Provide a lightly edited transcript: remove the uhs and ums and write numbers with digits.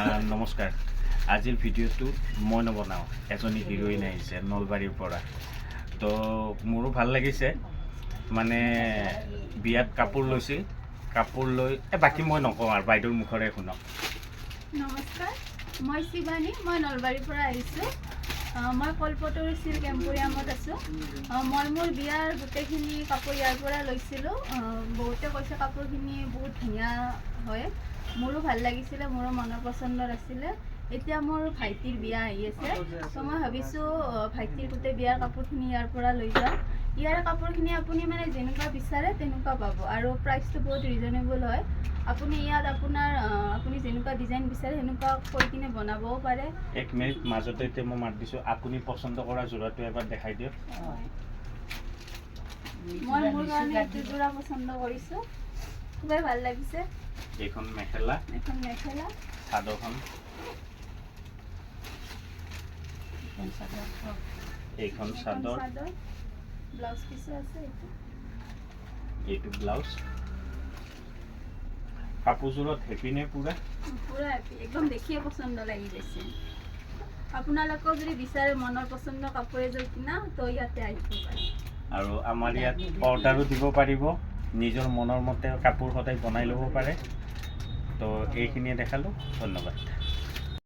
নমস্কাৰ। আজিৰ ভিডিঅ'টো মই নবনাওঁ, এজনী হিৰোইন আহিছে নলবাৰীৰ পৰা। তো মোৰো ভাল লাগিছে, মানে বিয়াত কাপোৰ লৈছিল, কাপোৰ লৈ বাকী মই নকওঁ আৰু বাইদেউৰ মুখৰে শুনক। নমস্কাৰ, মই শিৱানী, মই নলবাৰীৰ পৰা আহিছোঁ। মই কল্পতৰু চিল্ক এম্পৰিয়ামত আছোঁ। মই মোৰ বিয়াৰ গোটেইখিনি কাপোৰ ইয়াৰ পৰা লৈছিলোঁ। বহুতে কৈছে কাপোৰখিনি বহুত ধুনীয়া হয়, মোৰো ভাল লাগিছিলে, মোৰো মনৰ পচন্দৰ আছিলে। এতিয়া মোৰ ভাইটিৰ বিয়া আহি আছে, ত' মই ভাবিছোঁ ভাইটিৰ গোটেই বিয়াৰ কাপোৰখিনি ইয়াৰ পৰা লৈ যাওঁ। ইয়াৰ কাপোৰখিনি আপুনি মানে যেনেকুৱা বিচাৰে তেনেকুৱা পাব, আৰু প্ৰাইচটো বহুত ৰিজনেবল হয়। আপুনি ইয়াত আপুনি যেনেকুৱা ডিজাইন বিচাৰে সেনেকুৱা কৰি কিনে বনাবও পাৰে। এক মিনিট মাজতে এতিয়া মই মাত দিছোঁ, আপুনি পচন্দ কৰা যোৰাটো এবাৰ দেখাই দিয়ক। মই মোৰ কাৰণে এইটো যোৰা পচন্দ কৰিছোঁ, খুবেই ভাল লাগিছে। এইখন মেখেলা, চাদৰখন, এইখন চাদৰ, ব্লাউজ পিছো আছে। এইটো ব্লাউজ। কাপোৰযোৰত হেপি নে পুৰা হেপি, একদম দেখিয়ে পচন্দ লাগি গৈছে। আপোনালোকেও যদি বিচাৰে মনৰ পচন্দৰ কাপোৰ এযোৰ কিনা, তো ইয়াতে আহিব পাৰে। আৰু আমাৰ ইয়াত অৰ্ডাৰো দিব পাৰিব, নিজৰ মনৰ মতে কাপোৰ সদায় বনাই ল'ব পাৰে। তো এইখিনিয়ে দেখালোঁ, ধন্যবাদ।